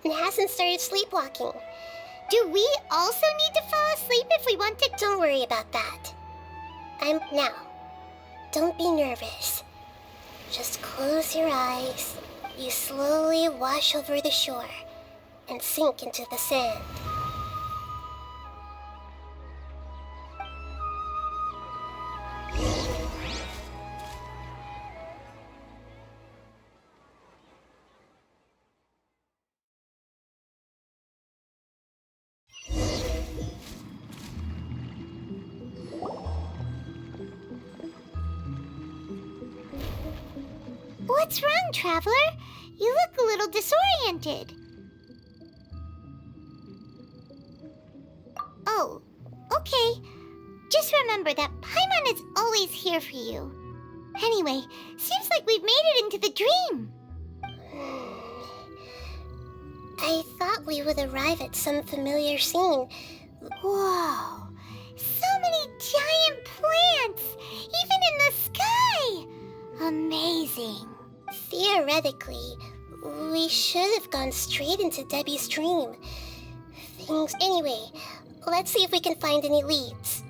and hasn't started sleepwalking. Do we also need to fall asleep if we want to? Don't worry about that. Now. Don't be nervous. Just close your eyes. You slowly wash over the shore and sink into the sand. What's wrong, Traveler? You look a little disoriented. Oh, okay. Just remember that Paimon is always here for you. Anyway, seems like we've made it into the dream. I thought we would arrive at some familiar scene. Whoa! So many giant plants! Even in the sky! Amazing. Theoretically, we should have gone straight into Debbie's dream. Anyway, let's see if we can find any leads.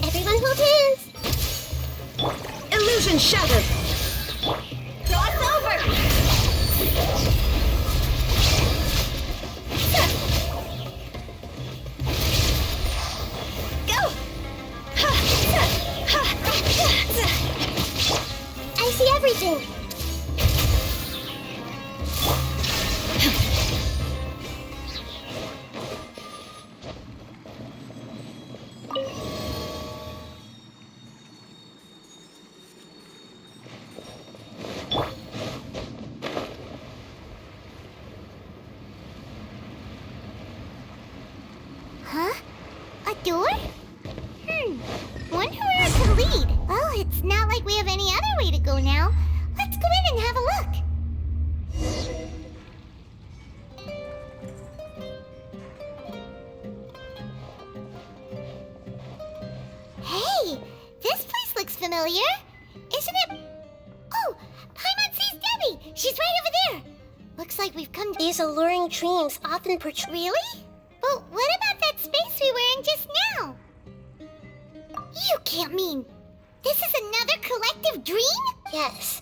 Everyone hold hands! Illusion shattered! Cross over! Go! I see everything! Huh? A door? Wonder where it could lead. Well, it's not like we have any other way to go now. Let's go in and have a look. Hey, this place looks familiar. Isn't it? Oh, Paimon sees Debbie. She's right over there. Looks like we've come to... These alluring dreams often portray... Really? But what about that space we were in just now? You can't mean... This is another collective dream? Yes.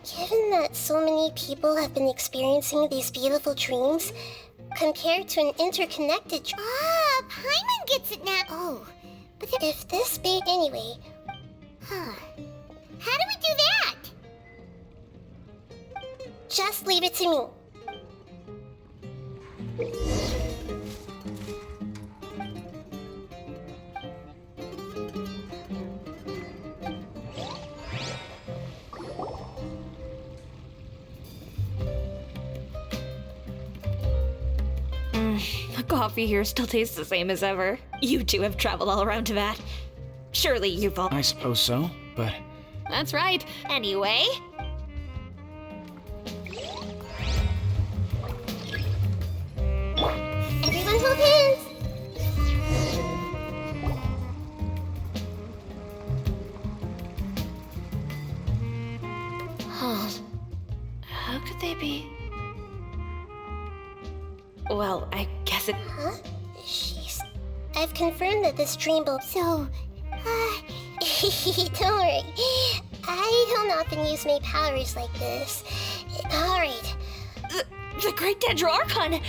Given that so many people have been experiencing these beautiful dreams, compared to an interconnected... Ah, Paimon gets it now. Oh, but if this be... Anyway... Huh. How do we do that? Just leave it to me. The coffee here still tastes the same as ever. You two have traveled all around Tibet. Surely you've all... I suppose so, but... That's right. Anyway... Everyone hold hands! Huh. How could they be... Well, I guess it... Huh? I've confirmed that this dream will... So, don't worry. I don't often use my powers like this. Alright. The Great Dendro Archon!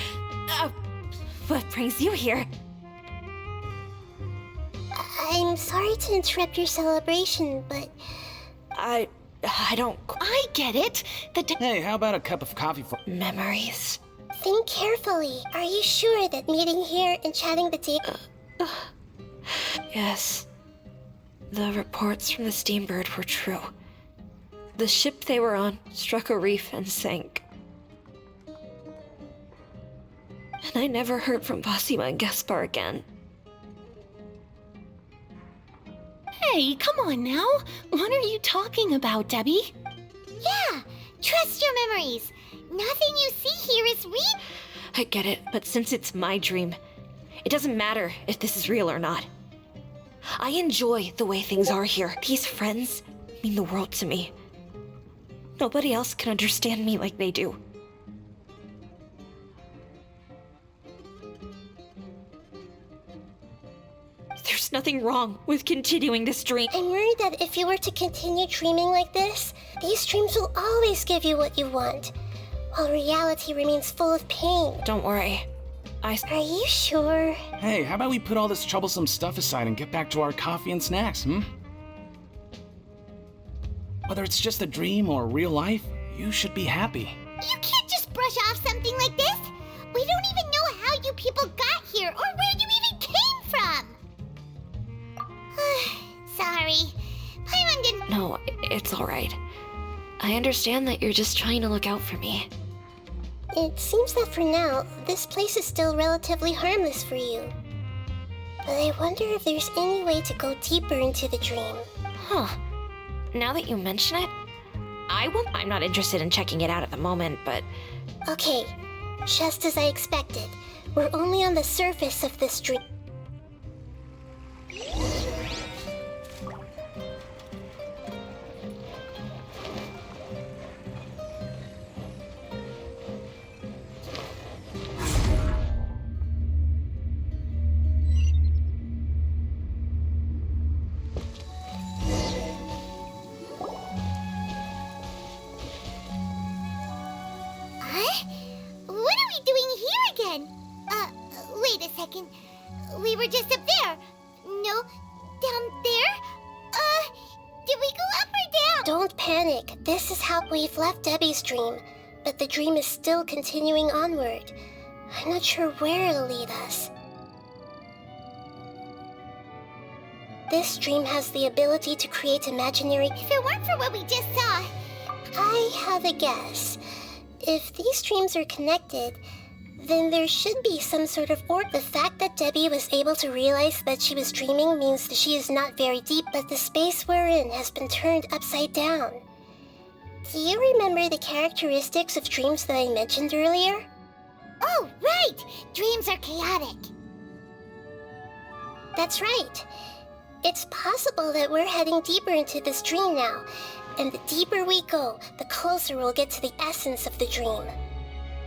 What brings you here? I'm sorry to interrupt your celebration, but... I don't... I get it! Hey, how about a cup of coffee for... Memories. Think carefully. Are you sure that meeting here and chatting the day... Yes. The reports from the Steambird were true. The ship they were on struck a reef and sank. And I never heard from Basima and Gaspar again. Hey, come on now. What are you talking about, Debbie? Yeah, trust your memories. Nothing you see here is real. I get it, but since it's my dream, it doesn't matter if this is real or not. I enjoy the way things are here. These friends mean the world to me. Nobody else can understand me like they do. There's nothing wrong with continuing this dream. I'm worried that if you were to continue dreaming like this, these dreams will always give you what you want, while reality remains full of pain. Don't worry. Are you sure? Hey, how about we put all this troublesome stuff aside and get back to our coffee and snacks, Whether it's just a dream or real life, you should be happy. You can't just brush off something like this. We don't even know how you people got here or where you even came from. Sorry. Paimon didn't... No, it's alright. I understand that you're just trying to look out for me. It seems that for now, this place is still relatively harmless for you. But I wonder if there's any way to go deeper into the dream. Huh. Now that you mention it, I'm not interested in checking it out at the moment, but... Okay, just as I expected. We're only on the surface of this dream. Wait a second. We were just up there. No, down there? Did we go up or down? Don't panic. This is how we've left Debbie's dream. But the dream is still continuing onward. I'm not sure where it'll lead us. This dream has the ability to create imaginary... If it weren't for what we just saw... I have a guess. If these dreams are connected, then there should be some sort of order. The fact that Debbie was able to realize that she was dreaming means that she is not very deep, but the space we're in has been turned upside down. Do you remember the characteristics of dreams that I mentioned earlier? Oh, right! Dreams are chaotic. That's right. It's possible that we're heading deeper into this dream now, and the deeper we go, the closer we'll get to the essence of the dream.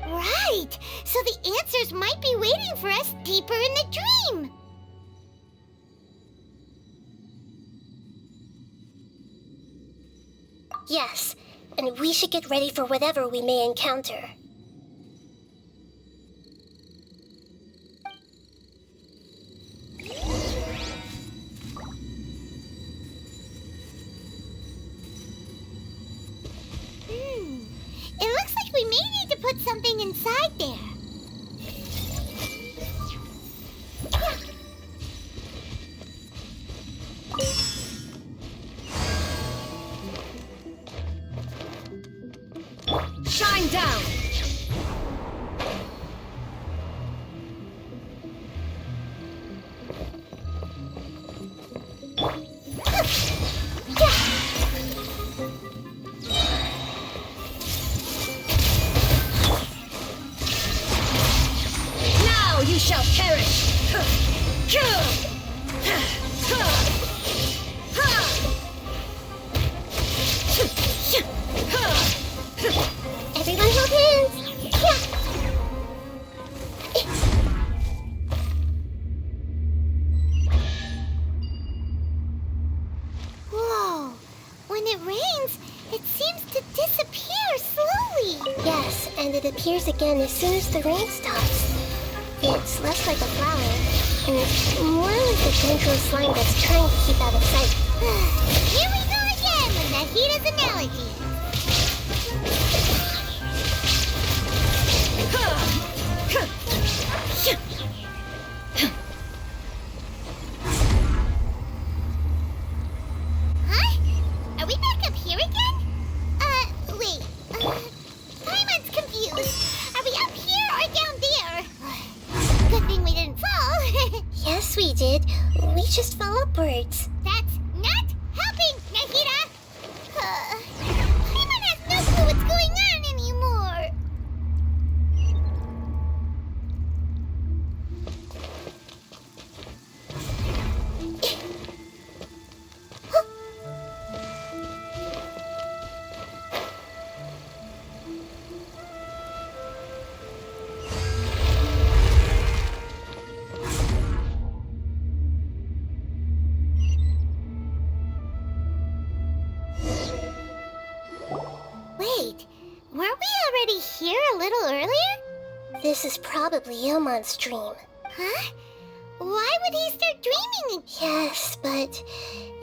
Right! So the answers might be waiting for us deeper in the dream! Yes, and we should get ready for whatever we may encounter. It looks like we may need to put something inside there. Shine down! Now you shall perish! Everyone hold hands! Whoa! When it rains, it seems to disappear slowly. Yes, and it appears again as soon as the rain stops. It's less like a flower, and more like a gentle slime that's trying to keep out of sight. Here we go again with Nahida's analogy. Huh? Are we back up here again? Wait. Paimon's confused. Are we up here or down there? Good thing we didn't fall. Yes, we did. We just fell upwards. That's not helping, Nahida! Paimon has no clue what's going on anymore. this is probably Ilmon's dream. Huh? Why would he start dreaming? Yes, but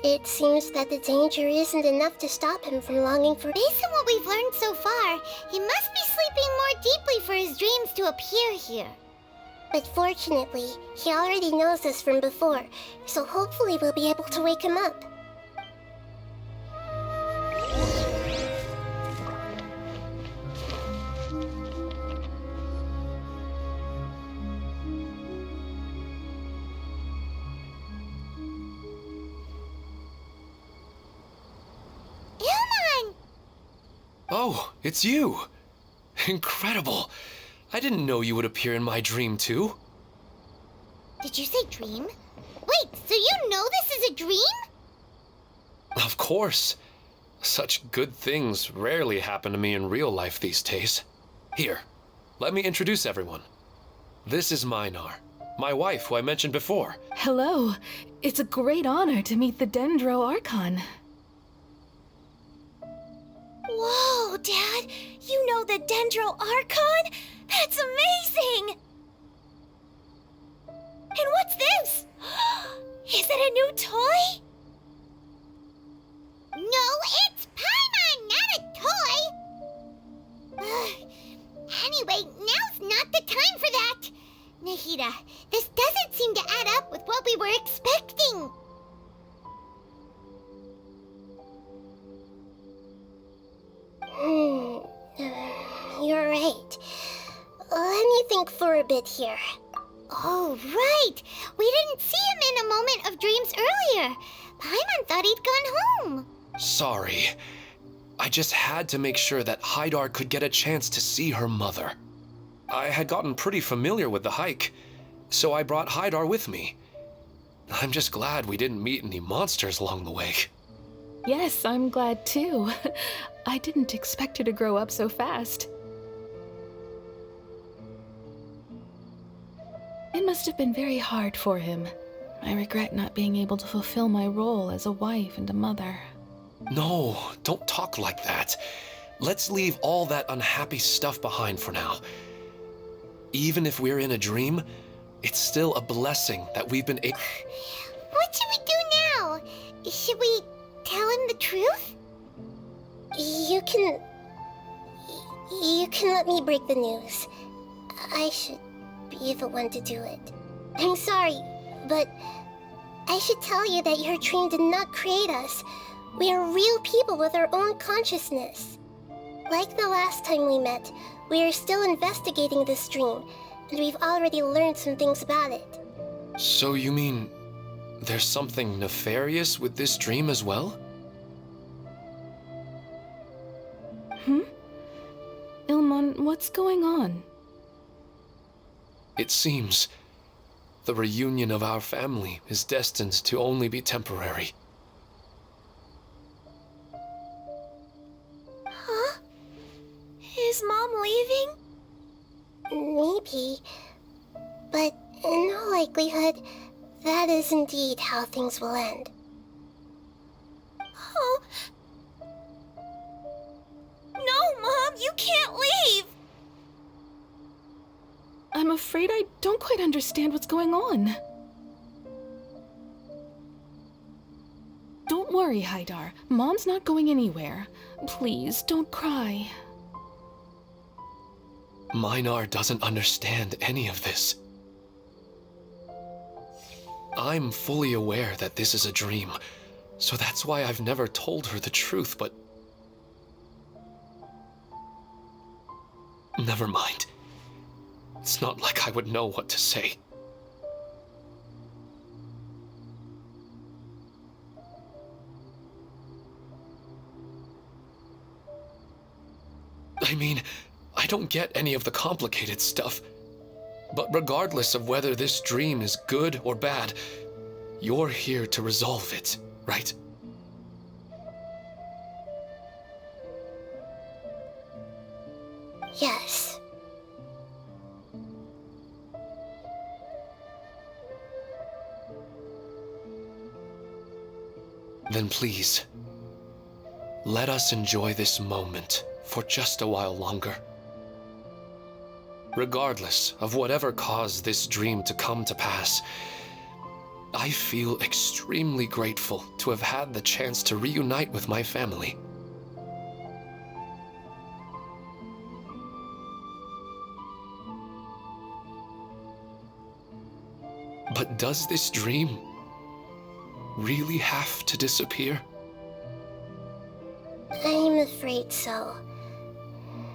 it seems that the danger isn't enough to stop him from longing for... Based on what we've learned so far, he must be sleeping more deeply for his dreams to appear here. But fortunately, he already knows this from before, so hopefully we'll be able to wake him up. Oh, it's you! Incredible! I didn't know you would appear in my dream, too. Did you say dream? Wait, so you know this is a dream? Of course. Such good things rarely happen to me in real life these days. Here, let me introduce everyone. This is Minar, my wife who I mentioned before. Hello. It's a great honor to meet the Dendro Archon. Whoa, Dad! You know the Dendro Archon? That's amazing! And what's this? Is it a new toy? No, it's Paimon, not a toy! Anyway, now's not the time for that! Nahida, this doesn't seem to add up with what we were expecting! You're right. Let me think for a bit here. Oh, right! We didn't see him in a moment of dreams earlier. Paimon thought he'd gone home. Sorry. I just had to make sure that Haidar could get a chance to see her mother. I had gotten pretty familiar with the hike, so I brought Haidar with me. I'm just glad we didn't meet any monsters along the way. Yes, I'm glad too. I didn't expect her to grow up so fast. It must have been very hard for him. I regret not being able to fulfill my role as a wife and a mother. No, don't talk like that. Let's leave all that unhappy stuff behind for now. Even if we're in a dream, it's still a blessing that we've been able... What should we do now? Should we tell him the truth? You can let me break the news. I should be the one to do it. I'm sorry, but I should tell you that your dream did not create us. We are real people with our own consciousness. Like the last time we met, we are still investigating this dream, and we've already learned some things about it. So you mean there's something nefarious with this dream as well? Ilmon, what's going on? It seems the reunion of our family is destined to only be temporary. Huh? Is Mom leaving? Maybe, but in all likelihood, that is indeed how things will end. Oh. No, Mom, you can't leave! I'm afraid I don't quite understand what's going on. Don't worry, Haidar. Mom's not going anywhere. Please, don't cry. Minar doesn't understand any of this. I'm fully aware that this is a dream, so that's why I've never told her the truth, but... Never mind. It's not like I would know what to say. I mean, I don't get any of the complicated stuff. But regardless of whether this dream is good or bad, you're here to resolve it, right? Yes. Then please, let us enjoy this moment for just a while longer. Regardless of whatever caused this dream to come to pass, I feel extremely grateful to have had the chance to reunite with my family. But does this dream really have to disappear? I'm afraid so.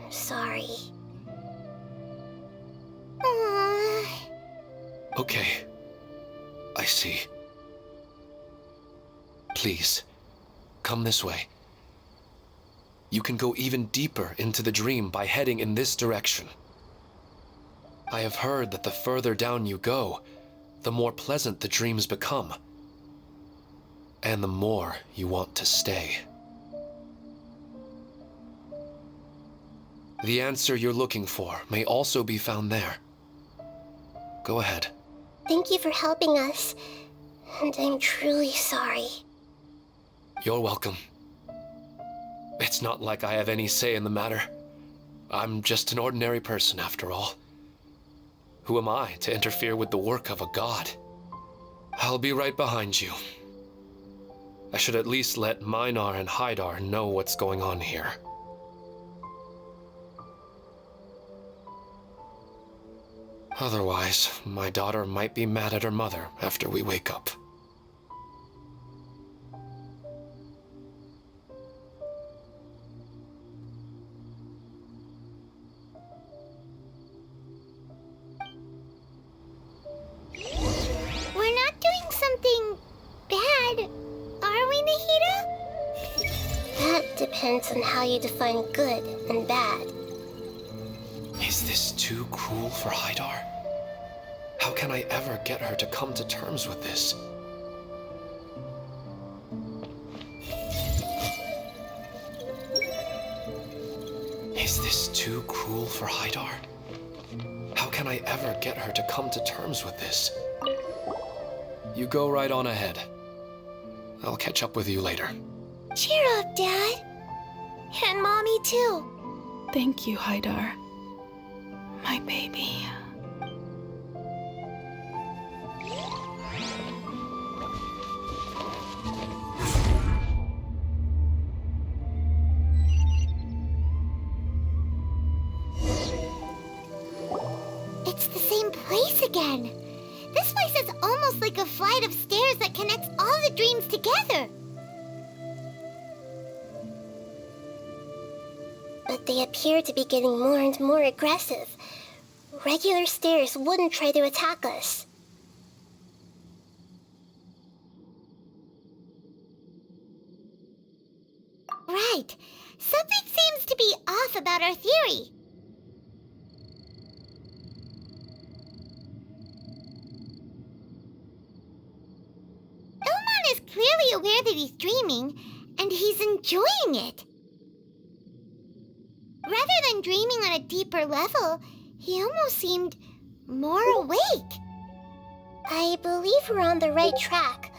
Sorry. Aww. Okay. I see. Please, come this way. You can go even deeper into the dream by heading in this direction. I have heard that the further down you go, the more pleasant the dreams become, and the more you want to stay. The answer you're looking for may also be found there. Go ahead. Thank you for helping us, and I'm truly sorry. You're welcome. It's not like I have any say in the matter. I'm just an ordinary person, after all. Who am I to interfere with the work of a god? I'll be right behind you. I should at least let Minar and Haidar know what's going on here. Otherwise, my daughter might be mad at her mother after we wake up. We're not doing something bad, are we, Nahida? That depends on how you define good and bad. Is this too cruel for Haidar? How can I ever get her to come to terms with this? Is this too cruel for Haidar? How can I ever get her to come to terms with this? You go right on ahead. I'll catch up with you later. Cheer up, Dad. And Mommy, too. Thank you, Haidar. My baby. It's the same place again. This place is almost like a flight of stairs that connects all the dreams together. But they appear to be getting more and more aggressive. Regular stairs wouldn't try to attack us. Right. Something seems to be off about our theory. Ilman is clearly aware that he's dreaming, and he's enjoying it. Rather than dreaming on a deeper level, he almost seemed more awake. I believe we're on the right track,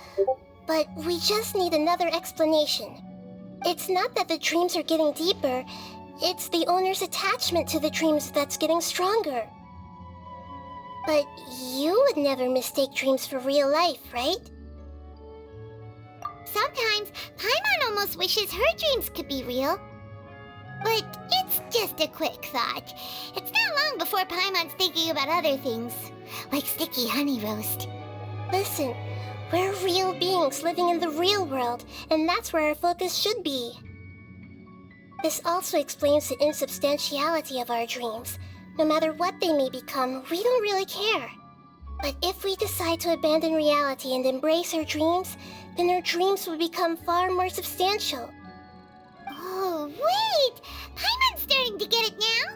but we just need another explanation. It's not that the dreams are getting deeper, it's the owner's attachment to the dreams that's getting stronger. But you would never mistake dreams for real life, right? Sometimes, Paimon almost wishes her dreams could be real. But it's just a quick thought. It's not long before Paimon's thinking about other things, like sticky honey roast. Listen, we're real beings living in the real world, and that's where our focus should be. This also explains the insubstantiality of our dreams. No matter what they may become, we don't really care. But if we decide to abandon reality and embrace our dreams, then our dreams will become far more substantial. Oh, wait! Paimon's starting to get it now!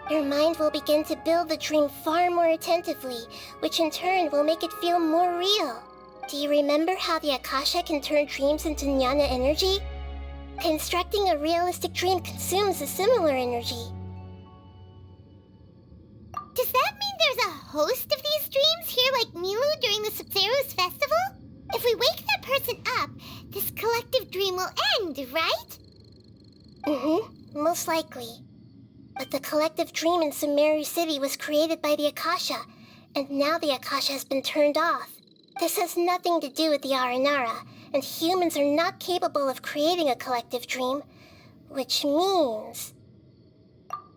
Your mind will begin to build the dream far more attentively, which in turn will make it feel more real. Do you remember how the Akasha can turn dreams into jnana energy? Constructing a realistic dream consumes a similar energy. Does that mean there's a host of these dreams here like Milu during the Subzero's festival? If we wake that person up, this collective dream will end, right? Mm-hmm, most likely. But the collective dream in Sumeru City was created by the Akasha, and now the Akasha has been turned off. This has nothing to do with the Aranara, and humans are not capable of creating a collective dream, which means...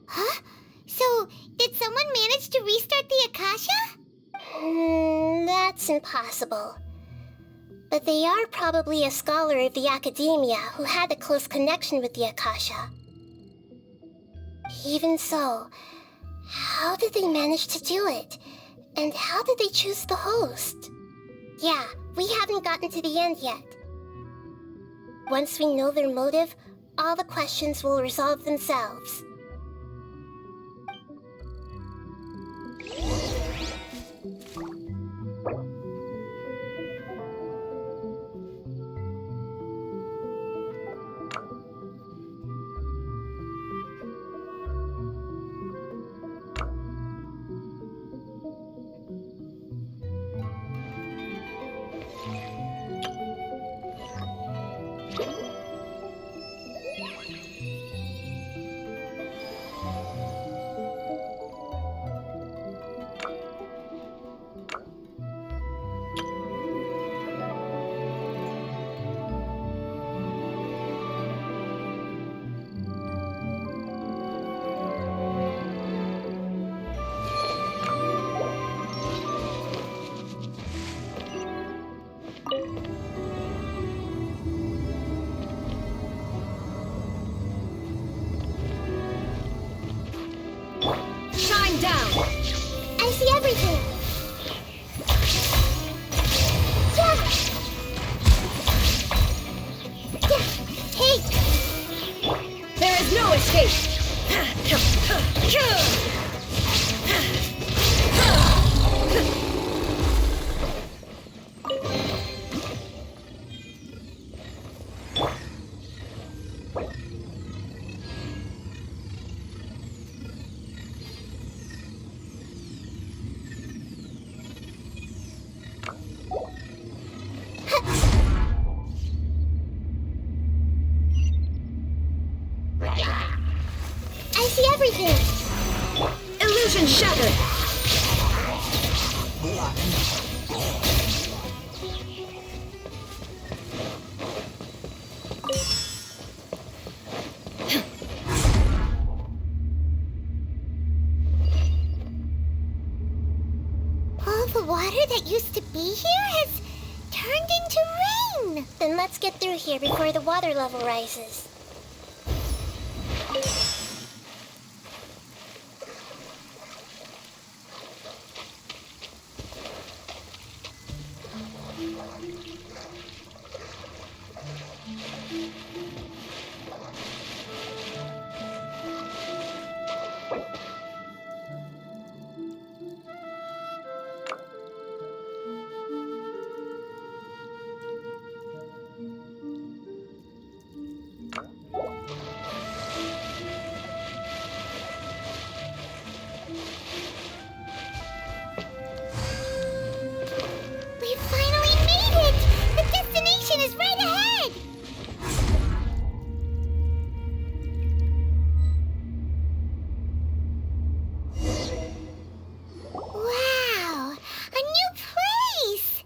Huh? So, did someone manage to restart the Akasha? That's impossible. But they are probably a scholar of the academia who had a close connection with the Akasha. Even so, how did they manage to do it? And how did they choose the host? Yeah, we haven't gotten to the end yet. Once we know their motive, all the questions will resolve themselves. Shine down! I see everything! Yeah! Yeah! Hey! There is no escape! I see everything! Illusion shattered! All the water that used to be here has turned into rain! Then let's get through here before the water level rises. We finally made it! The destination is right ahead! Wow! A new place!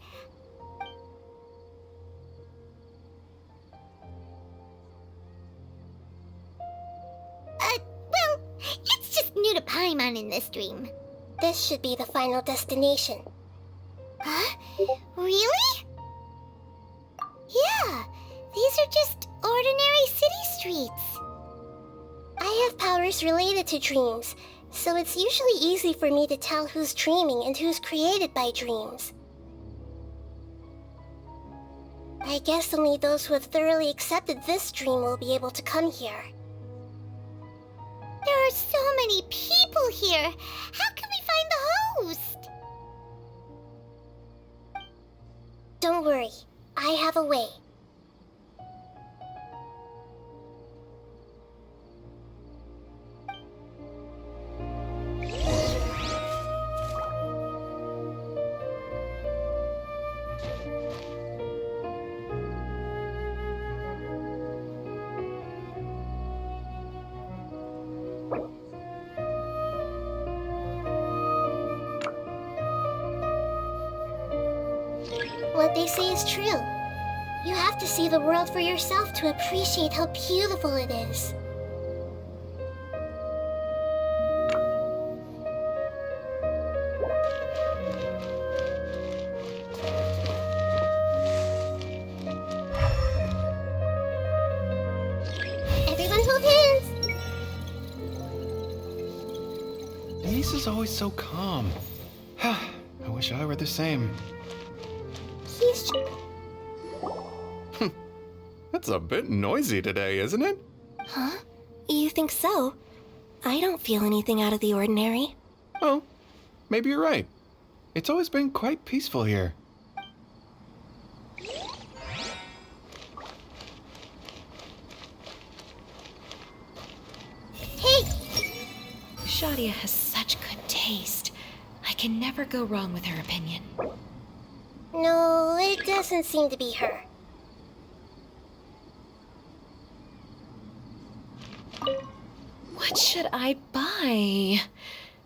Well, it's just new to Paimon in this dream. This should be the final destination. Huh? Really? Yeah, these are just ordinary city streets. I have powers related to dreams, so it's usually easy for me to tell who's dreaming and who's created by dreams. I guess only those who have thoroughly accepted this dream will be able to come here. There are so many people here. How can we find the host? Don't worry, I have a way. what they say is true. You have to see the world for yourself to appreciate how beautiful it is. Everyone hold hands! Denise is always so calm. I wish I were the same. He's... It's a bit noisy today, isn't it? Huh? You think so? I don't feel anything out of the ordinary. Oh, maybe you're right. It's always been quite peaceful here. Hey! Shadia has such good taste. I can never go wrong with her opinion. No, it doesn't seem to be her. What should I buy?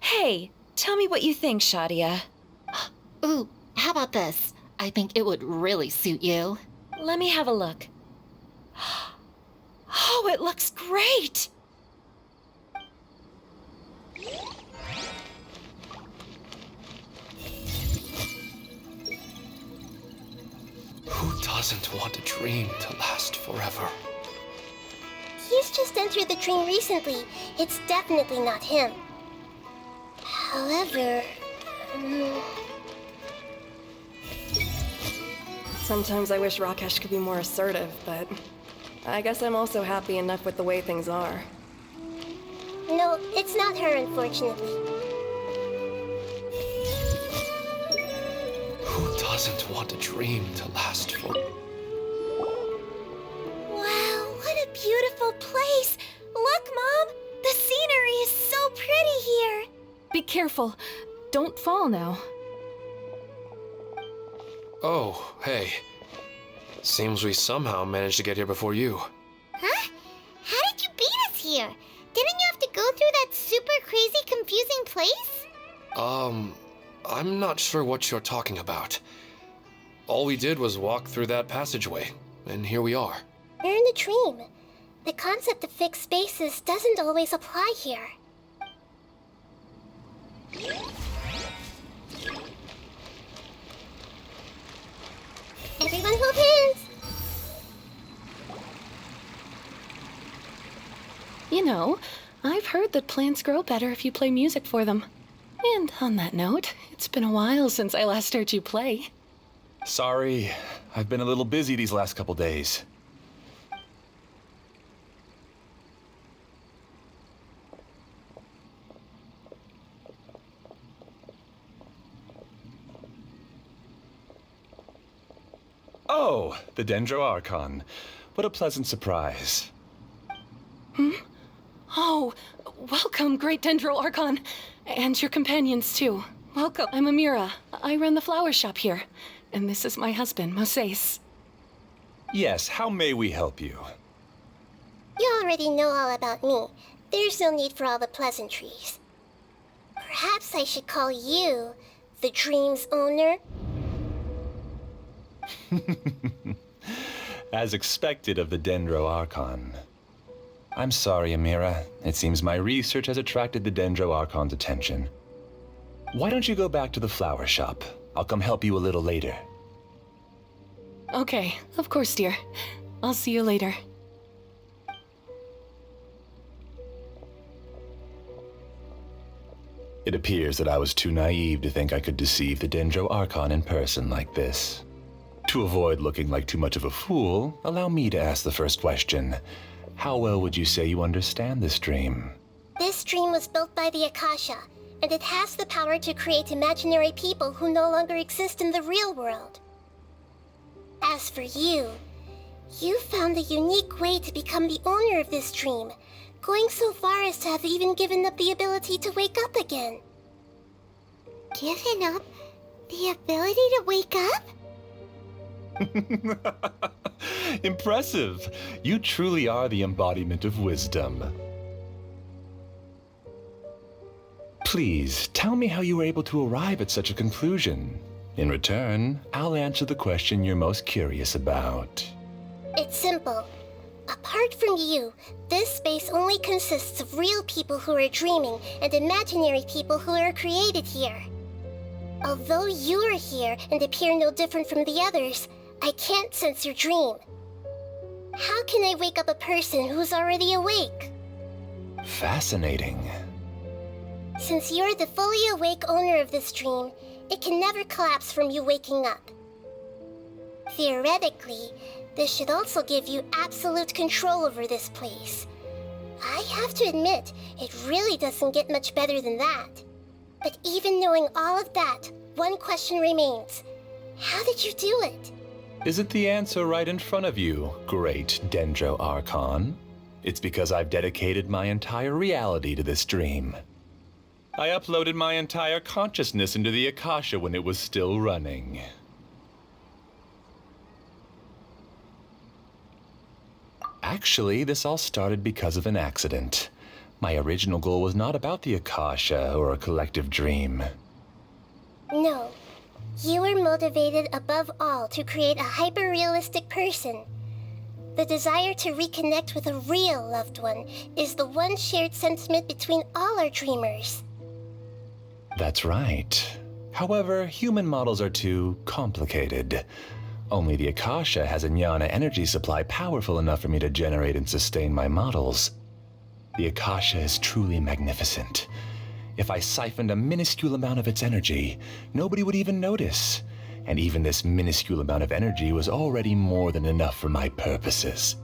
Hey, tell me what you think, Shadia. Ooh, how about this? I think it would really suit you. Let me have a look. Oh, it looks great! Who doesn't want a dream to last forever? He's just entered the dream recently. It's definitely not him. However... Sometimes I wish Rakesh could be more assertive, but I guess I'm also happy enough with the way things are. No, it's not her, unfortunately. Who doesn't want a dream to last forever? Wow, what a beautiful place! Look, Mom! The scenery is so pretty here! Be careful. Don't fall now. Oh, hey. Seems we somehow managed to get here before you. Huh? How did you beat us here? Didn't you have to go through that super crazy, confusing place? I'm not sure what you're talking about. All we did was walk through that passageway, and here we are. We're in a dream. The concept of fixed spaces doesn't always apply here. Everyone hold hands! You know, I've heard that plants grow better if you play music for them. And on that note, it's been a while since I last heard you play. Sorry, I've been a little busy these last couple days. Oh, the Dendro Archon. What a pleasant surprise. Oh, welcome, Great Dendro Archon. And your companions, too. Welcome. I'm Amira. I run the flower shop here. And this is my husband, Moses. Yes, how may we help you? You already know all about me. There's no need for all the pleasantries. Perhaps I should call you the dream's owner? As expected of the Dendro Archon. I'm sorry, Amira. It seems my research has attracted the Dendro Archon's attention. Why don't you go back to the flower shop? I'll come help you a little later. Okay, of course, dear. I'll see you later. It appears that I was too naive to think I could deceive the Dendro Archon in person like this. To avoid looking like too much of a fool, allow me to ask the first question. How well would you say you understand this dream? This dream was built by the Akasha, and it has the power to create imaginary people who no longer exist in the real world. As for you, you found a unique way to become the owner of this dream, going so far as to have even given up the ability to wake up again. Given up the ability to wake up? Impressive! You truly are the embodiment of wisdom. Please, tell me how you were able to arrive at such a conclusion. In return, I'll answer the question you're most curious about. It's simple. Apart from you, this space only consists of real people who are dreaming and imaginary people who are created here. Although you are here and appear no different from the others, I can't sense your dream. How can I wake up a person who's already awake? Fascinating. Since you're the fully awake owner of this dream, it can never collapse from you waking up. Theoretically, this should also give you absolute control over this place. I have to admit, it really doesn't get much better than that. But even knowing all of that, one question remains. How did you do it? Isn't the answer right in front of you, great Dendro Archon? It's because I've dedicated my entire reality to this dream. I uploaded my entire consciousness into the Akasha when it was still running. Actually, this all started because of an accident. My original goal was not about the Akasha or a collective dream. No. You were motivated above all to create a hyper-realistic person. The desire to reconnect with a real loved one is the one shared sentiment between all our dreamers. That's right. However, human models are too complicated. Only the Akasha has a jnana energy supply powerful enough for me to generate and sustain my models. The Akasha is truly magnificent. If I siphoned a minuscule amount of its energy, nobody would even notice. And even this minuscule amount of energy was already more than enough for my purposes.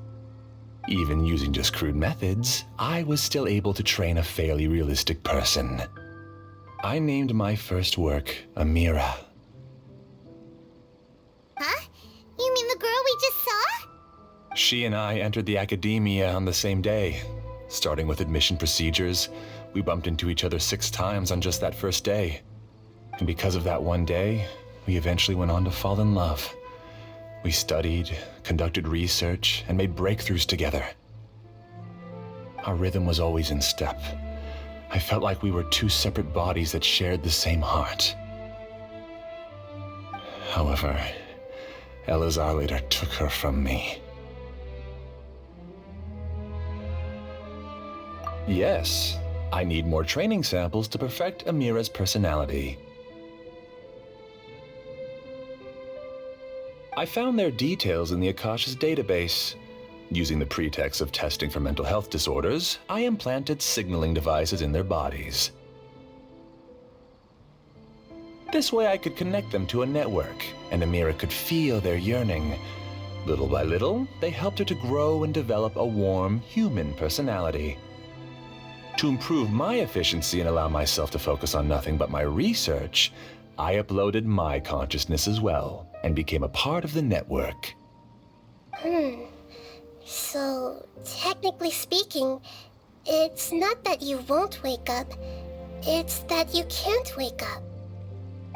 Even using just crude methods, I was still able to train a fairly realistic person. I named my first work Amira. Huh? You mean the girl we just saw? She and I entered the academia on the same day. Starting with admission procedures, we bumped into each other 6 times on just that first day. And because of that one day, we eventually went on to fall in love. We studied, conducted research, and made breakthroughs together. Our rhythm was always in step. I felt like we were 2 separate bodies that shared the same heart. However, Elazar later took her from me. Yes, I need more training samples to perfect Amira's personality. I found their details in the Akasha's database. Using the pretext of testing for mental health disorders, I implanted signaling devices in their bodies. This way I could connect them to a network, and Amira could feel their yearning. Little by little, they helped her to grow and develop a warm, human personality. To improve my efficiency and allow myself to focus on nothing but my research, I uploaded my consciousness as well, and became a part of the network. So, technically speaking, it's not that you won't wake up, it's that you can't wake up.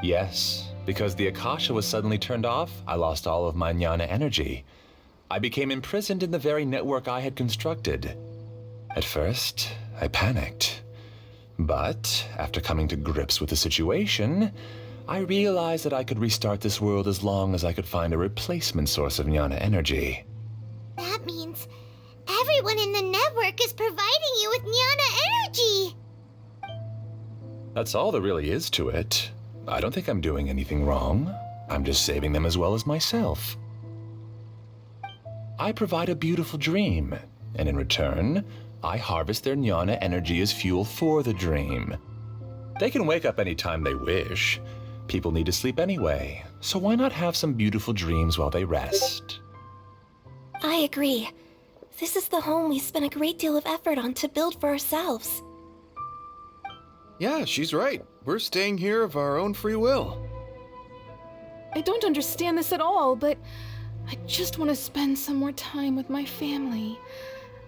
Yes, because the Akasha was suddenly turned off, I lost all of my jnana energy. I became imprisoned in the very network I had constructed. At first, I panicked. But, after coming to grips with the situation, I realized that I could restart this world as long as I could find a replacement source of jnana energy. That means everyone in the network is providing you with jnana energy! That's all there really is to it. I don't think I'm doing anything wrong. I'm just saving them as well as myself. I provide a beautiful dream, and in return, I harvest their jnana energy as fuel for the dream. They can wake up anytime they wish. People need to sleep anyway, so why not have some beautiful dreams while they rest? I agree. This is the home we spent a great deal of effort on to build for ourselves. Yeah, she's right. We're staying here of our own free will. I don't understand this at all, but I just want to spend some more time with my family.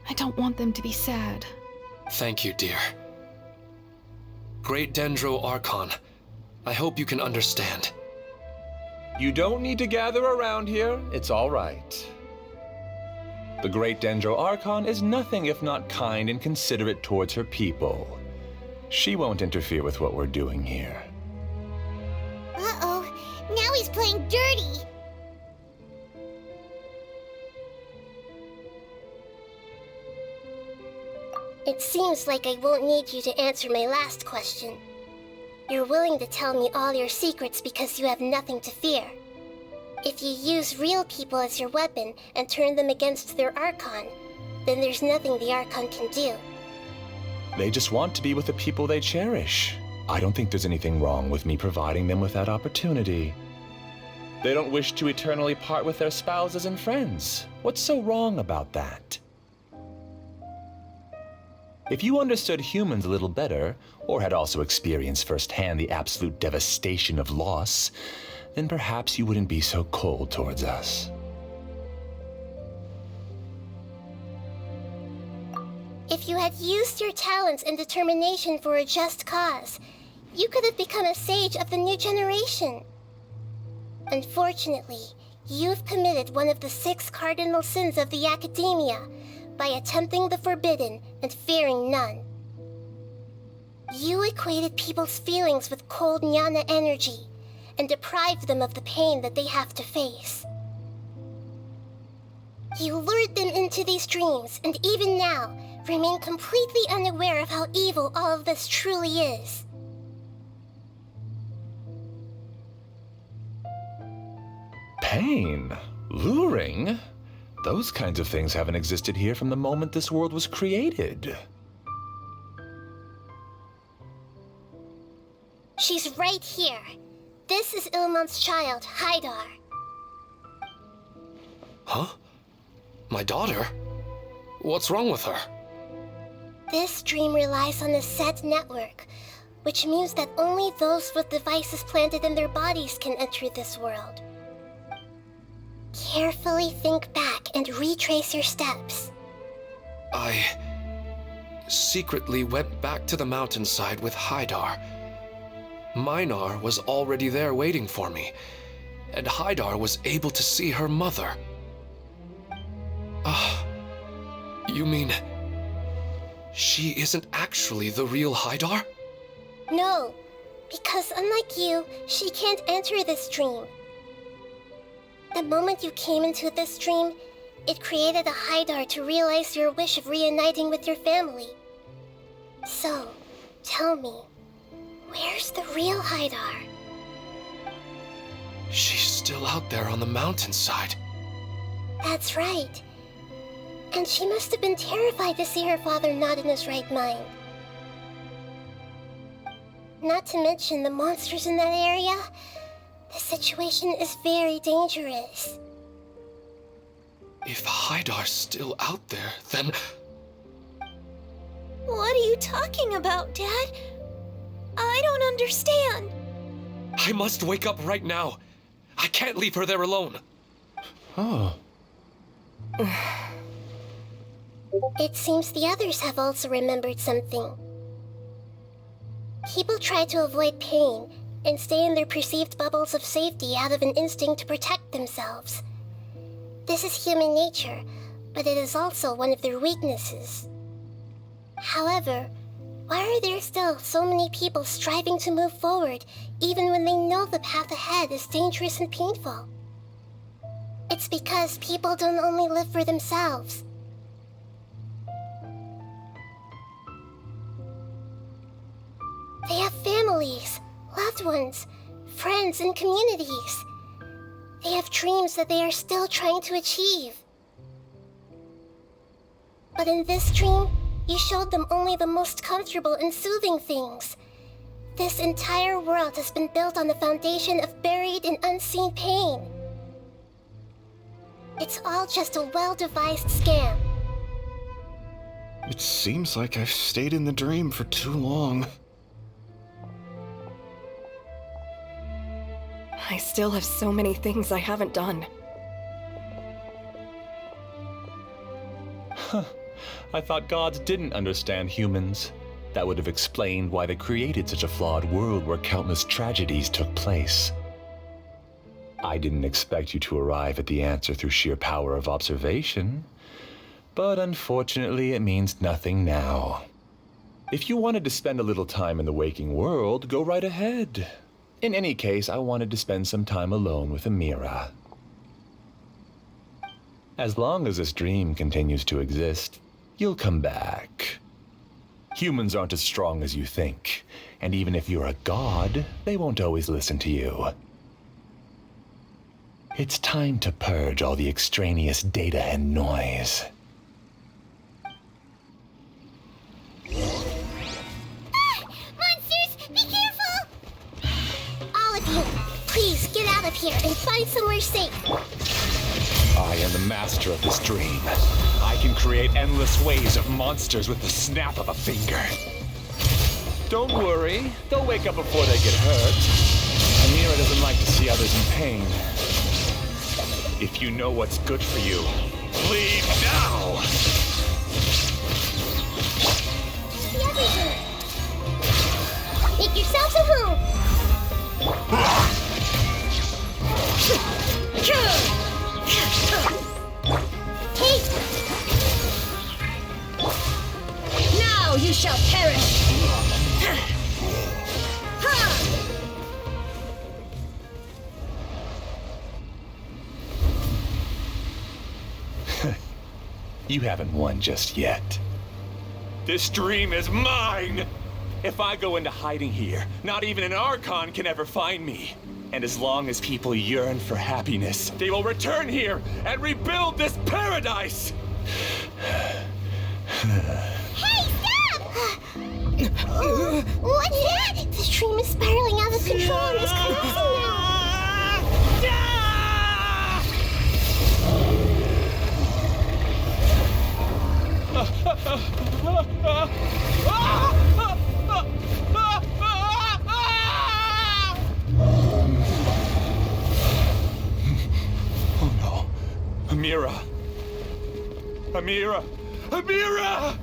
I don't want them to be sad. Thank you, dear. Great Dendro Archon, I hope you can understand. You don't need to gather around here. It's all right. The great Dendro Archon is nothing if not kind and considerate towards her people. She won't interfere with what we're doing here. Uh-oh. Now getting dirty! It seems like I won't need you to answer my last question. You're willing to tell me all your secrets because you have nothing to fear. If you use real people as your weapon and turn them against their Archon, then there's nothing the Archon can do. They just want to be with the people they cherish. I don't think there's anything wrong with me providing them with that opportunity. They don't wish to eternally part with their spouses and friends. What's so wrong about that? If you understood humans a little better, or had also experienced firsthand the absolute devastation of loss, then perhaps you wouldn't be so cold towards us. If you had used your talents and determination for a just cause, you could have become a sage of the new generation. Unfortunately, you've committed one of the 6 cardinal sins of the Academia by attempting the forbidden and fearing none. You equated people's feelings with cold jnana energy and deprived them of the pain that they have to face. You lured them into these dreams, and even now, remain completely unaware of how evil all of this truly is. Pain? Luring? Those kinds of things haven't existed here from the moment this world was created. She's right here. This is Ilmon's child, Haidar. Huh? My daughter? What's wrong with her? This dream relies on a set network, which means that only those with devices planted in their bodies can enter this world. Carefully think back and retrace your steps. I secretly went back to the mountainside with Haidar. Minar was already there waiting for me, and Haidar was able to see her mother. You mean she isn't actually the real Haidar? No, because unlike you, she can't enter this dream. The moment you came into this dream, it created a Haidar to realize your wish of reuniting with your family. So, tell me, where's the real Haidar? She's still out there on the mountainside. That's right. And she must have been terrified to see her father not in his right mind. Not to mention the monsters in that area. The situation is very dangerous. If Haidar's still out there, then... What are you talking about, Dad? I don't understand. I must wake up right now. I can't leave her there alone. Oh. It seems the others have also remembered something. People try to avoid pain and stay in their perceived bubbles of safety out of an instinct to protect themselves. This is human nature, but it is also one of their weaknesses. However, why are there still so many people striving to move forward, even when they know the path ahead is dangerous and painful? It's because people don't only live for themselves. They have families, loved ones, friends, and communities. They have dreams that they are still trying to achieve. But in this dream, you showed them only the most comfortable and soothing things. This entire world has been built on the foundation of buried and unseen pain. It's all just a well-devised scam. It seems like I've stayed in the dream for too long. I still have so many things I haven't done. I thought gods didn't understand humans. That would have explained why they created such a flawed world where countless tragedies took place. I didn't expect you to arrive at the answer through sheer power of observation, but unfortunately it means nothing now. If you wanted to spend a little time in the waking world, go right ahead. In any case, I wanted to spend some time alone with Amira. As long as this dream continues to exist, you'll come back. Humans aren't as strong as you think, and even if you're a god, they won't always listen to you. It's time to purge all the extraneous data and noise. Monsters, be careful! All of you, please get out of here and find somewhere safe. I am the master of this dream. I can create endless waves of monsters with the snap of a finger. Don't worry, they'll wake up before they get hurt. Amira doesn't like to see others in pain. If you know what's good for you, leave now! Be everywhere. Make yourselves at home. Hey! Now you shall perish! You haven't won just yet. This dream is mine! If I go into hiding here, not even an Archon can ever find me. And as long as people yearn for happiness, they will return here and rebuild this paradise! Hey, stop! What's that? This dream is spiraling out of control and is collapsing now. Oh no. Amira! Amira! Amira!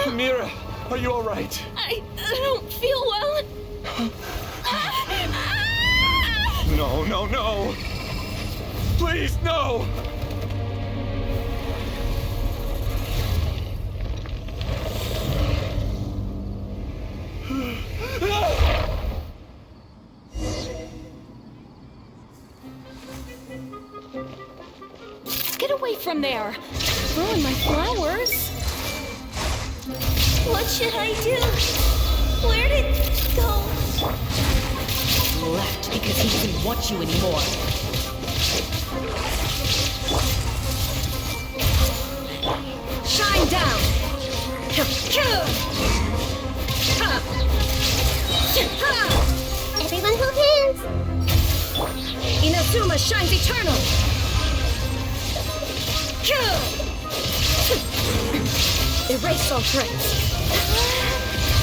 Amira, are you all right? I don't feel well. No, no, no! Please, no! Get away from there! Ruin my flowers! What should I do? Where did it go? Left because he doesn't want you anymore. Shine down! Everyone hold hands. Inazuma shines eternal! Erase all trace!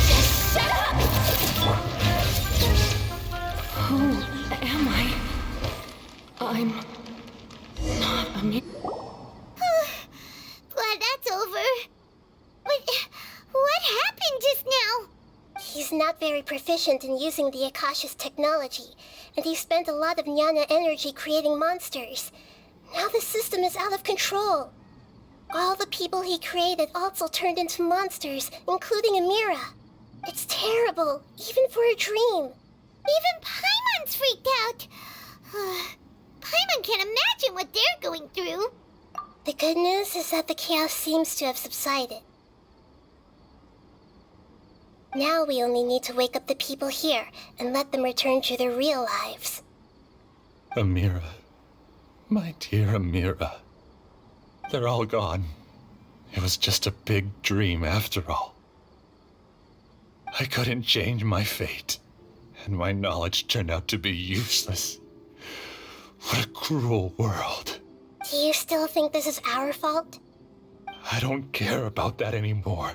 Just shut up! Who am I? I'm not Amira. Glad that's over. What happened just now? He's not very proficient in using the Akasha's technology, and he spent a lot of Jnana energy creating monsters. Now the system is out of control. All the people he created also turned into monsters, including Amira. It's terrible, even for a dream. Even Paimon's freaked out. Paimon can't imagine what they're going through. The good news is that the chaos seems to have subsided. Now we only need to wake up the people here and let them return to their real lives. Amira. My dear Amira. They're all gone. It was just a big dream after all. I couldn't change my fate, and my knowledge turned out to be useless. What a cruel world. Do you still think this is our fault? I don't care about that anymore.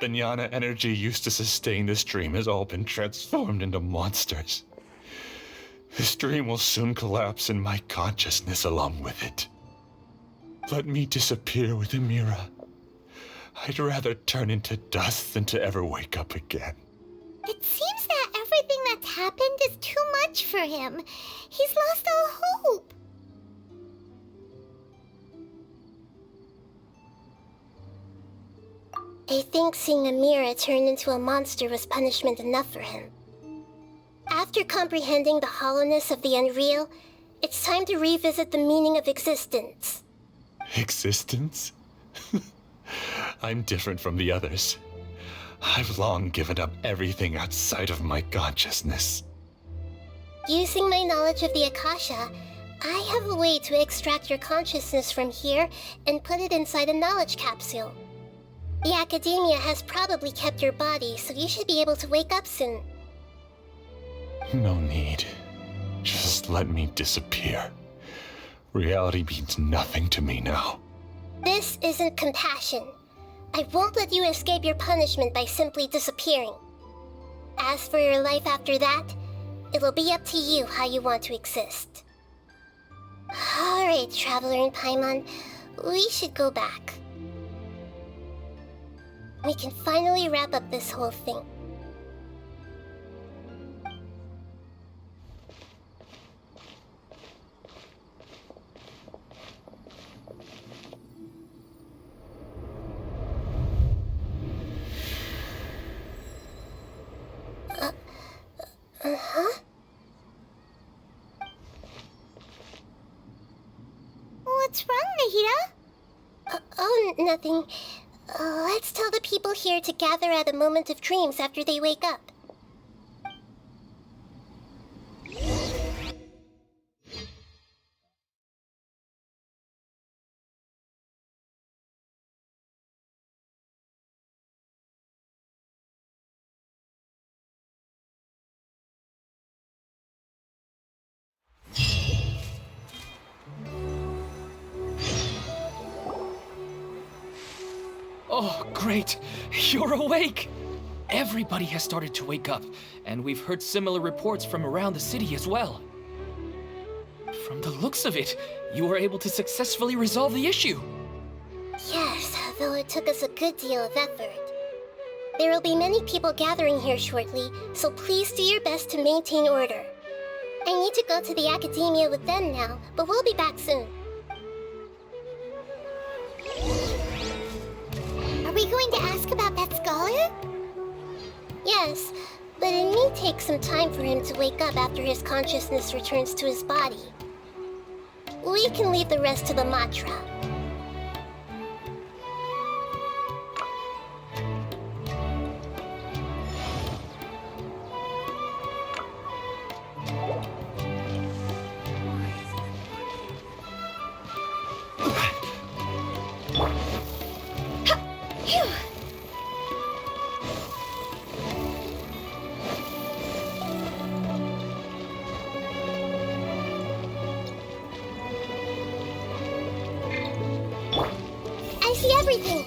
The Jnana energy used to sustain this dream has all been transformed into monsters. This dream will soon collapse and my consciousness along with it. Let me disappear with Amira. I'd rather turn into dust than to ever wake up again. It seems that everything that's happened is too much for him. He's lost all hope. I think seeing Amira turn into a monster was punishment enough for him. After comprehending the hollowness of the unreal, it's time to revisit the meaning of existence. Existence? I'm different from the others. I've long given up everything outside of my consciousness. Using my knowledge of the Akasha, I have a way to extract your consciousness from here and put it inside a knowledge capsule. The Academia has probably kept your body, so you should be able to wake up soon. No need. Just let me disappear. Reality means nothing to me now. This isn't compassion. I won't let you escape your punishment by simply disappearing. As for your life after that, it'll be up to you how you want to exist. Alright, Traveler and Paimon, we should go back. We can finally wrap up this whole thing. Uh-huh? What's wrong, Nahida? Oh, nothing. Let's tell the people here to gather at a moment of dreams after they wake up. Oh, great! You're awake! Everybody has started to wake up, and we've heard similar reports from around the city as well. From the looks of it, you were able to successfully resolve the issue. Yes, though it took us a good deal of effort. There will be many people gathering here shortly, so please do your best to maintain order. I need to go to the Academia with them now, but we'll be back soon. Are we going to ask about that scholar? Yes, but it may take some time for him to wake up after his consciousness returns to his body. We can leave the rest to the Matra. I see everything.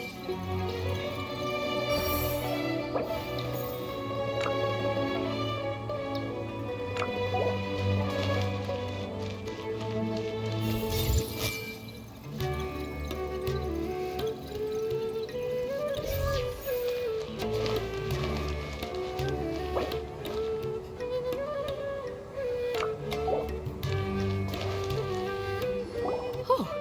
Oh,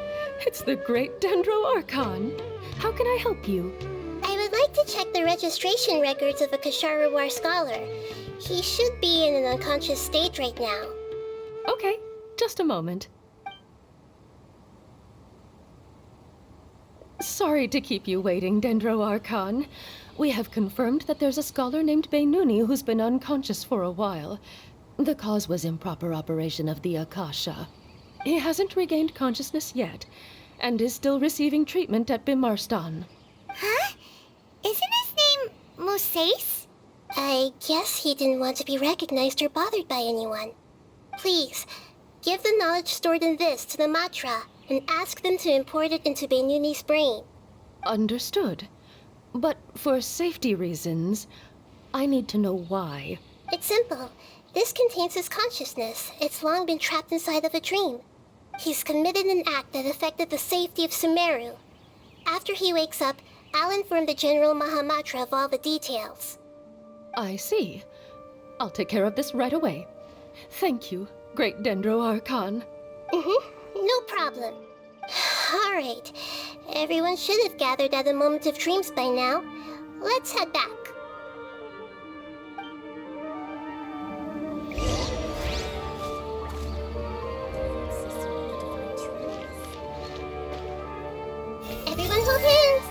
it's the great Dendro Archon. How can I help you? I would like to check the registration records of a Kasharawar scholar. He should be in an unconscious state right now. Okay, just a moment. Sorry to keep you waiting, Dendro Archon. We have confirmed that there's a scholar named Beinuni who's been unconscious for a while. The cause was improper operation of the Akasha. He hasn't regained consciousness yet, and is still receiving treatment at Bimarstan. Huh? Isn't his name Moses? I guess he didn't want to be recognized or bothered by anyone. Please, give the knowledge stored in this to the Matra and ask them to import it into Beinuni's brain. Understood. But for safety reasons, I need to know why. It's simple. This contains his consciousness. It's long been trapped inside of a dream. He's committed an act that affected the safety of Sumeru. After he wakes up, I'll inform the General Mahamatra of all the details. I see. I'll take care of this right away. Thank you, Great Dendro Archon. No problem. Alright. Everyone should have gathered at a moment of dreams by now. let's head back. Everyone hold hands.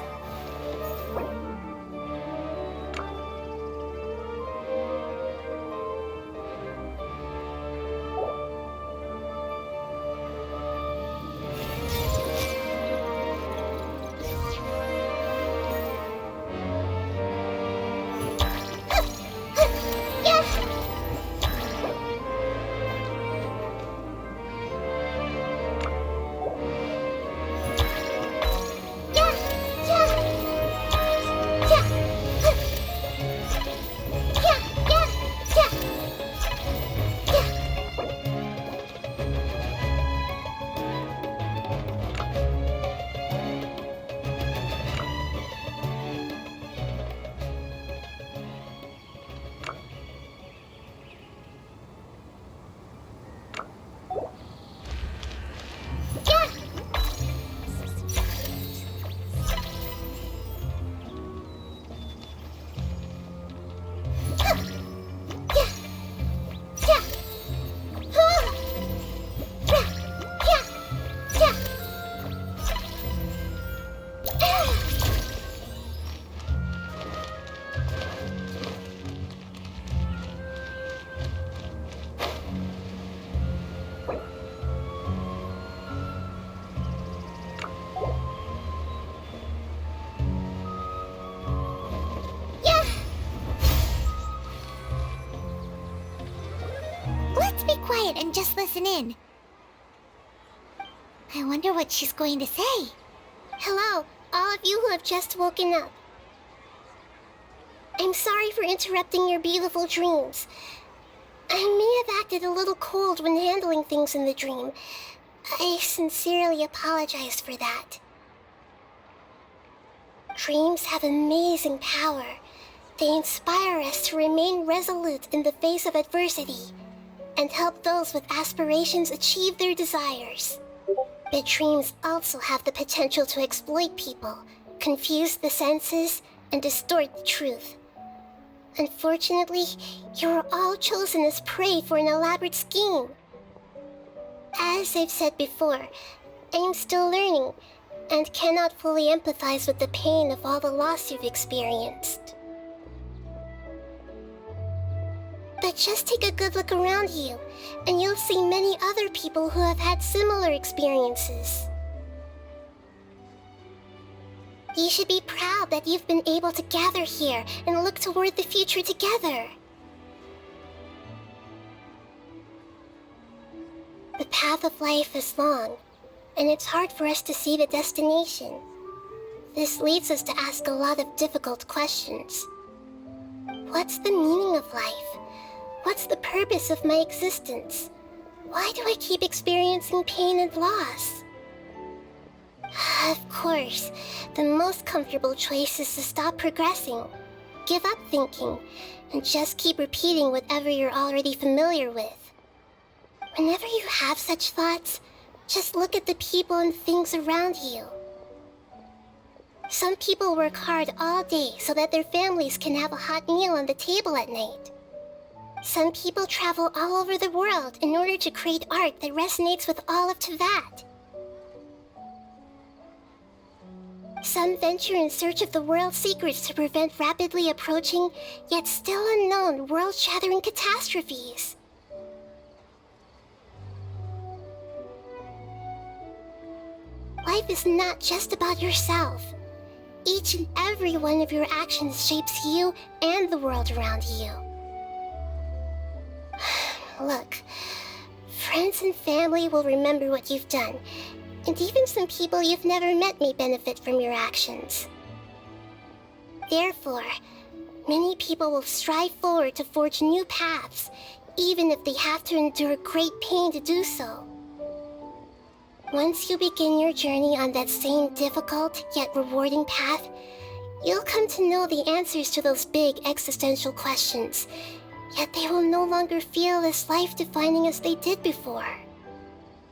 Let's be quiet and just listen in. I wonder what she's going to say. Hello, all of you who have just woken up. I'm sorry for interrupting your beautiful dreams. I may have acted a little cold when handling things in the dream. I sincerely apologize for that. Dreams have amazing power. They inspire us to remain resolute in the face of adversity and help those with aspirations achieve their desires. But dreams also have the potential to exploit people, confuse the senses, and distort the truth. Unfortunately, you are all chosen as prey for an elaborate scheme. As I've said before, I'm still learning and cannot fully empathize with the pain of all the loss you've experienced. But just take a good look around you, and you'll see many other people who have had similar experiences. You should be proud that you've been able to gather here and look toward the future together. The path of life is long, and it's hard for us to see the destination. This leads us to ask a lot of difficult questions. What's the meaning of life? What's the purpose of my existence? Why do I keep experiencing pain and loss? Of course, the most comfortable choice is to stop progressing, give up thinking, and just keep repeating whatever you're already familiar with. Whenever you have such thoughts, just look at the people and things around you. Some people work hard all day so that their families can have a hot meal on the table at night. Some people travel all over the world in order to create art that resonates with all of Teyvat. Some venture in search of the world's secrets to prevent rapidly approaching, yet still unknown, world-shattering catastrophes. Life is not just about yourself. Each and every one of your actions shapes you and the world around you. Look, friends and family will remember what you've done, and even some people you've never met may benefit from your actions. Therefore, many people will strive forward to forge new paths, even if they have to endure great pain to do so. Once you begin your journey on that same difficult yet rewarding path, you'll come to know the answers to those big existential questions, yet they will no longer feel as life-defining as they did before.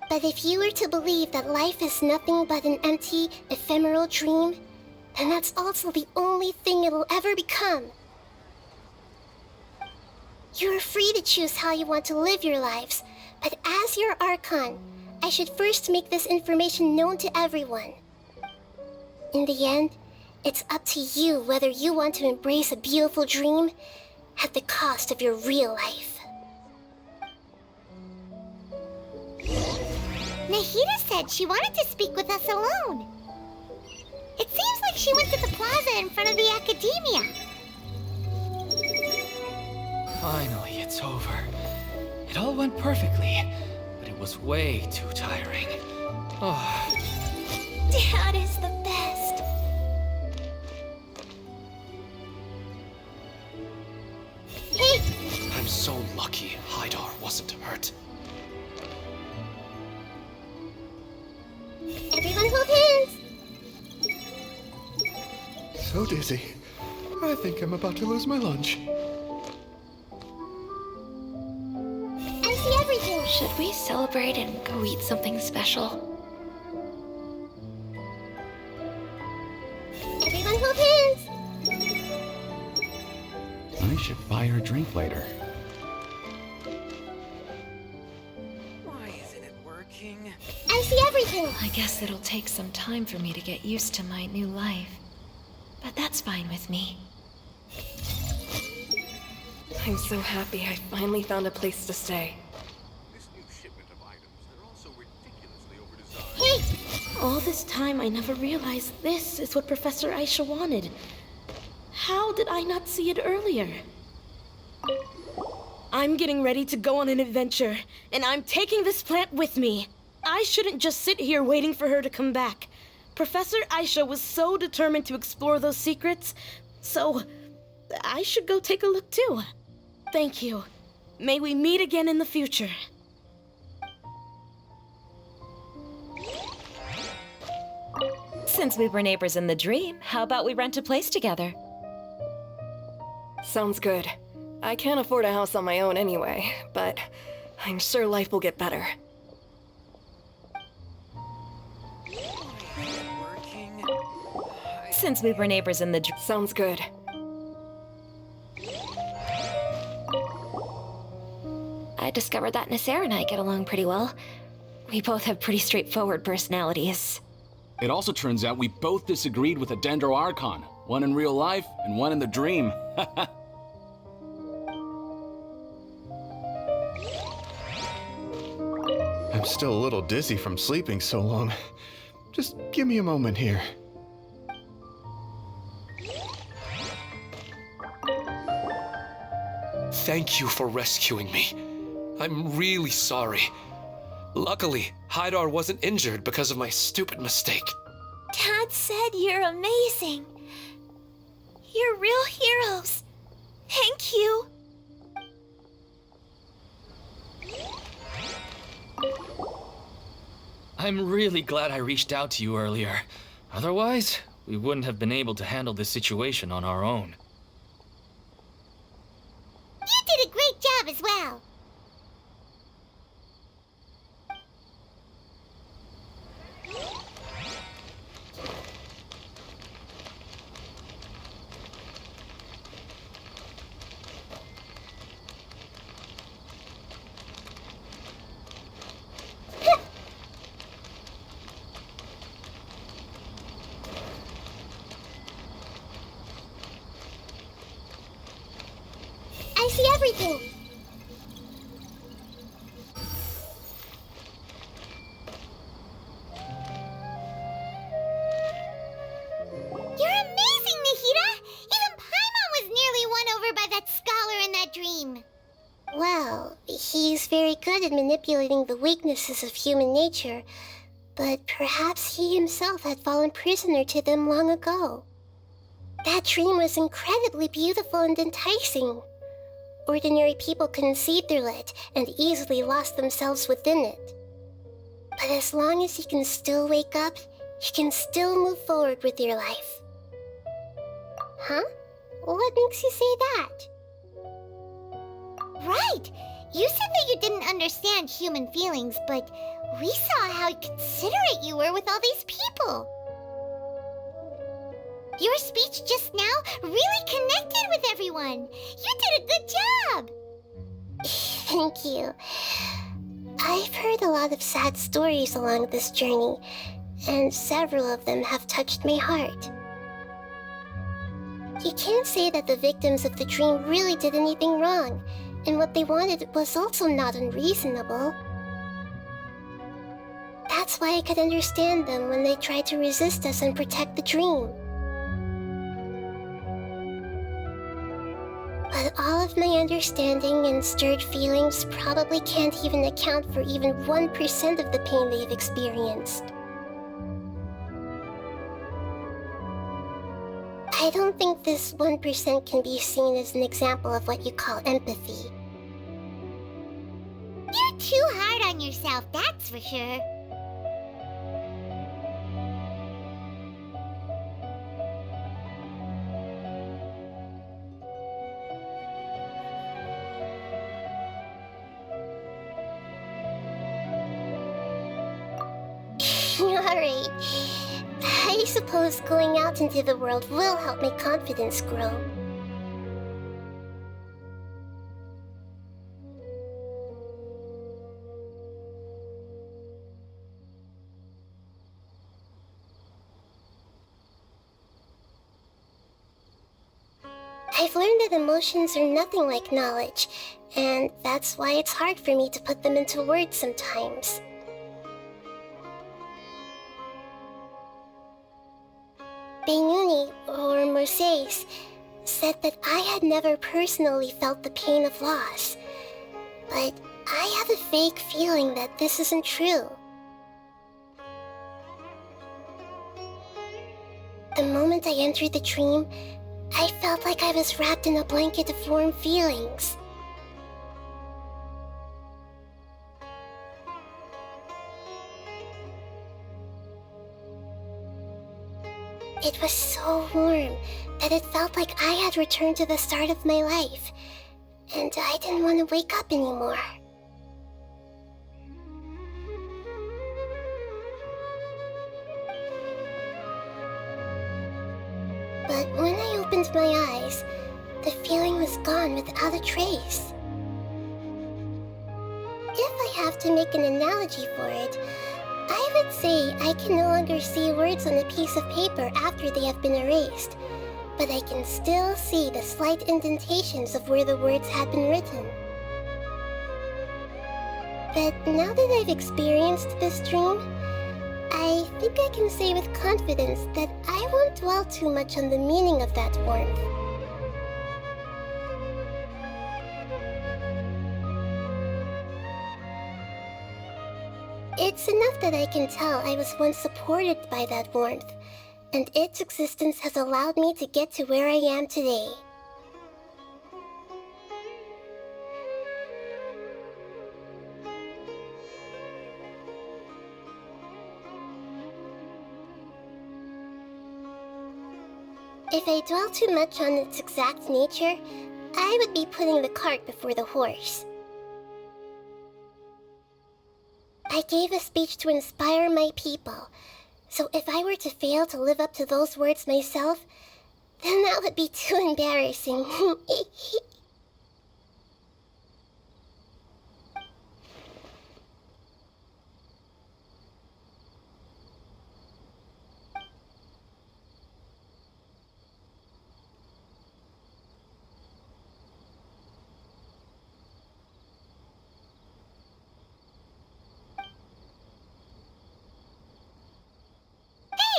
But if you were to believe that life is nothing but an empty, ephemeral dream, then that's also the only thing it'll ever become. You're free to choose how you want to live your lives, but as your Archon, I should first make this information known to everyone. In the end, it's up to you whether you want to embrace a beautiful dream at the cost of your real life. Nahida said she wanted to speak with us alone. It seems like she went to the plaza in front of the academia. Finally, it's over. It all went perfectly, but it was way too tiring. Oh. Dad is the best. Hey! I'm so lucky Hydar wasn't hurt. Everyone hold hands! So dizzy. I think I'm about to lose my lunch. I see everything! Should we celebrate and go eat something special? Everyone hold hands! I should buy her a drink later. Why isn't it working? I see everything! I guess it'll take some time for me to get used to my new life. But that's fine with me. I'm so happy I finally found a place to stay. This new shipment of items, they're also ridiculously overdesigned. Hey! All this time, I never realized this is what Professor Aisha wanted. How did I not see it earlier? I'm getting ready to go on an adventure, and I'm taking this plant with me. I shouldn't just sit here waiting for her to come back. Professor Aisha was so determined to explore those secrets, so I should go take a look too. Thank you. May we meet again in the future. Since we were neighbors in the dream, how about we rent a place together? Sounds good. I can't afford a house on my own anyway, but I'm sure life will get better. Since we were neighbors in the dream. Sounds good. I discovered that Nasser and I get along pretty well. We both have pretty straightforward personalities. It also turns out we both disagreed with a Dendro Archon. One in real life, and one in the dream. I'm still a little dizzy from sleeping so long. Just give me a moment here. Thank you for rescuing me. I'm really sorry. Luckily, Hydar wasn't injured because of my stupid mistake. Dad said you're amazing. You're real heroes. Thank you. I'm really glad I reached out to you earlier. Otherwise, we wouldn't have been able to handle this situation on our own. You did a great job as well. I see everything. You're amazing, Nahida! Even Paimon was nearly won over by that scholar in that dream. Well, he's very good at manipulating the weaknesses of human nature, but perhaps he himself had fallen prisoner to them long ago. That dream was incredibly beautiful and enticing. Ordinary people couldn't see through it and easily lost themselves within it. But as long as you can still wake up, you can still move forward with your life. Huh? What makes you say that? Right! You said that you didn't understand human feelings, but we saw how considerate you were with all these people. Your speech just now really connected with everyone. You did a good job. Thank you. I've heard a lot of sad stories along this journey, and several of them have touched my heart. You can't say that the victims of the dream really did anything wrong, and what they wanted was also not unreasonable. That's why I could understand them when they tried to resist us and protect the dream. But all of my understanding and stirred feelings probably can't even account for even 1% of the pain they've experienced. I don't think this 1% can be seen as an example of what you call empathy. You're too hard on yourself, that's for sure. Alright. I suppose going out into the world will help my confidence grow. I've learned that emotions are nothing like knowledge, and that's why it's hard for me to put them into words sometimes. Benuni, or Mercedes, said that I had never personally felt the pain of loss, but I have a vague feeling that this isn't true. The moment I entered the dream, I felt like I was wrapped in a blanket of warm feelings. It was so warm that it felt like I had returned to the start of my life, and I didn't want to wake up anymore. But when I opened my eyes, the feeling was gone without a trace. If I have to make an analogy for it, I would say I can no longer see words on a piece of paper after they have been erased, but I can still see the slight indentations of where the words had been written. But now that I've experienced this dream, I think I can say with confidence that I won't dwell too much on the meaning of that warmth. It's enough that I can tell I was once supported by that warmth, and its existence has allowed me to get to where I am today. If I dwell too much on its exact nature, I would be putting the cart before the horse. I gave a speech to inspire my people, so if I were to fail to live up to those words myself, then that would be too embarrassing.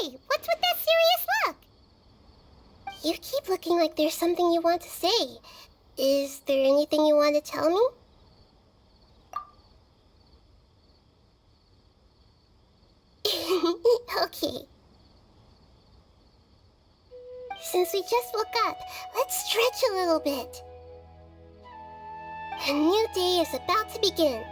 Hey, what's with that serious look? You keep looking like there's something you want to say. Is there anything you want to tell me? Okay. Since we just woke up, let's stretch a little bit. A new day is about to begin.